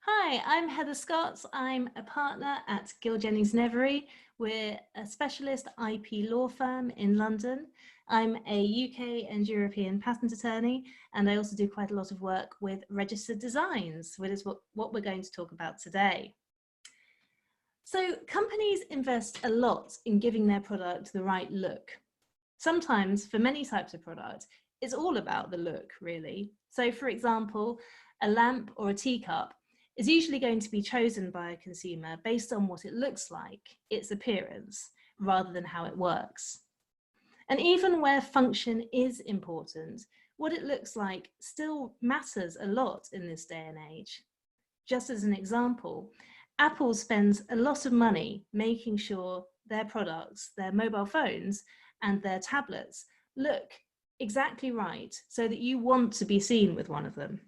Hi, I'm Heather Scott. I'm a partner at Gill Jennings Every. We're a specialist IP law firm in London. I'm a UK and European patent attorney, and I also do quite a lot of work with registered designs, which is what we're going to talk about today. So companies invest a lot in giving their product the right look. Sometimes, for many types of product, it's all about the look, really. So for example, a lamp or a teacup is usually going to be chosen by a consumer based on what it looks like, its appearance, rather than how it works. And even where function is important, what it looks like still matters a lot in this day and age. Just as an example, Apple spends a lot of money making sure their products, their mobile phones and their tablets look exactly right so that you want to be seen with one of them.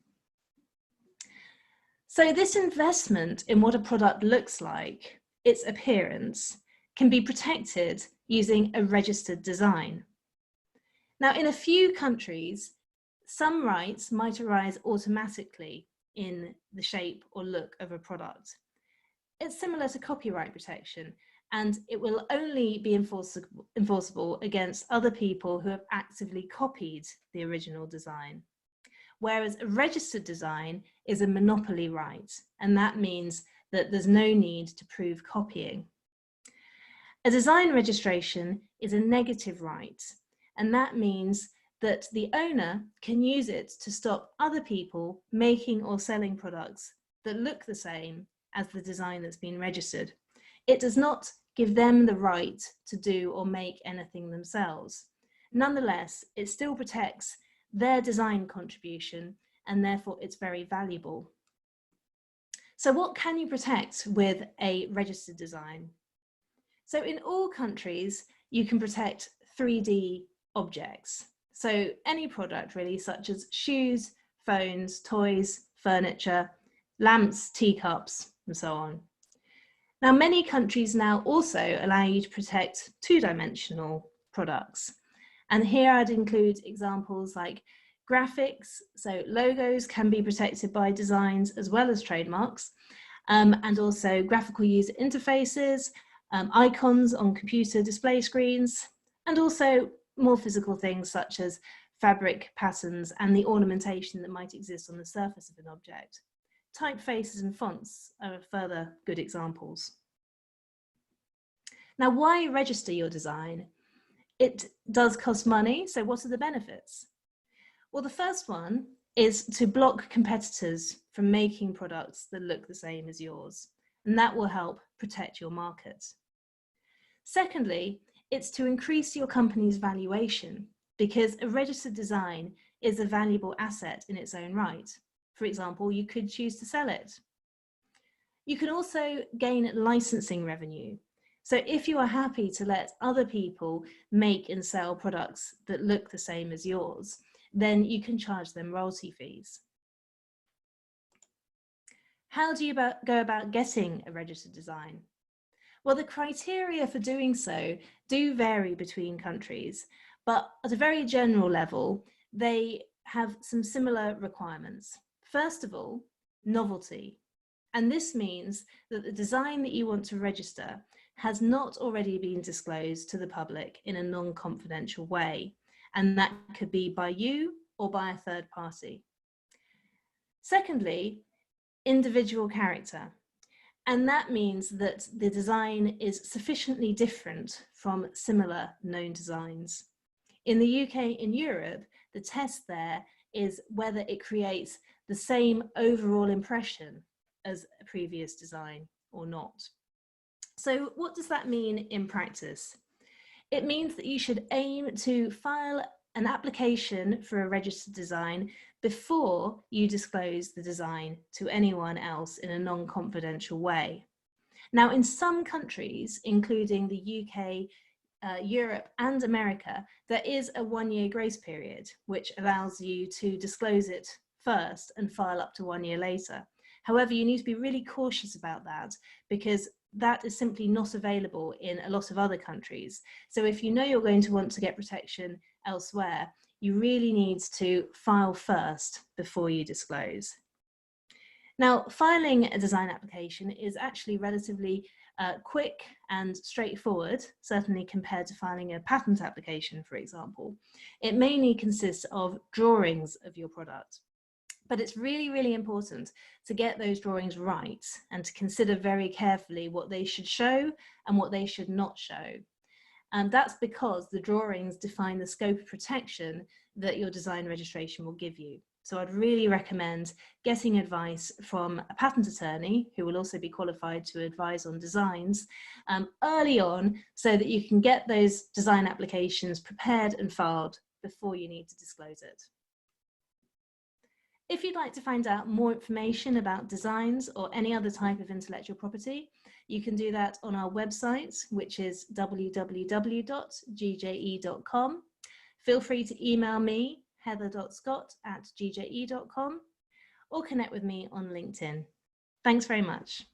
So this investment in what a product looks like, its appearance, can be protected using a registered design. Now, in a few countries, some rights might arise automatically in the shape or look of a product. It's similar to copyright protection, and it will only be enforceable against other people who have actively copied the original design. Whereas a registered design is a monopoly right, and that means that there's no need to prove copying. A design registration is a negative right, and that means that the owner can use it to stop other people making or selling products that look the same as the design that's been registered. It does not give them the right to do or make anything themselves. Nonetheless, it still protects their design contribution, and therefore it's very valuable. So what can you protect with a registered design? So in all countries, you can protect 3D objects. So any product really, such as shoes, phones, toys, furniture, lamps, teacups, and so on. Now, many countries now also allow you to protect two-dimensional products. And here I'd include examples like graphics. So logos can be protected by designs as well as trademarks, and also graphical user interfaces, icons on computer display screens, and also more physical things such as fabric patterns and the ornamentation that might exist on the surface of an object. Typefaces and fonts are further good examples. Now, why register your design? It does cost money, so what are the benefits? Well, the first one is to block competitors from making products that look the same as yours, and that will help protect your market. Secondly, it's to increase your company's valuation, because a registered design is a valuable asset in its own right. For example, you could choose to sell it. You can also gain licensing revenue. So if you are happy to let other people make and sell products that look the same as yours, then you can charge them royalty fees. How do you go about getting a registered design? Well, the criteria for doing so do vary between countries, but at a very general level, they have some similar requirements. First of all, novelty. And this means that the design that you want to register has not already been disclosed to the public in a non-confidential way, and that could be by you or by a third party. Secondly, individual character, and that means that the design is sufficiently different from similar known designs. In the UK and Europe, the test there is whether it creates the same overall impression as a previous design or not. So what does that mean in practice? It means that you should aim to file an application for a registered design before you disclose the design to anyone else in a non-confidential way. Now, in some countries, including the UK, Europe and America, there is a 1-year grace period, which allows you to disclose it first and file up to 1 year later. However, you need to be really cautious about that, because that is simply not available in a lot of other countries. So if you know you're going to want to get protection elsewhere, you really need to file first before you disclose. Now, filing a design application is actually relatively quick and straightforward, certainly compared to filing a patent application, for example. It mainly consists of drawings of your product. But it's really, really important to get those drawings right and to consider very carefully what they should show and what they should not show. And that's because the drawings define the scope of protection that your design registration will give you. So I'd really recommend getting advice from a patent attorney who will also be qualified to advise on designs early on, so that you can get those design applications prepared and filed before you need to disclose it. If you'd like to find out more information about designs or any other type of intellectual property, you can do that on our website, which is www.gje.com. Feel free to email me, heather.scott@gje.com, or connect with me on LinkedIn. Thanks very much.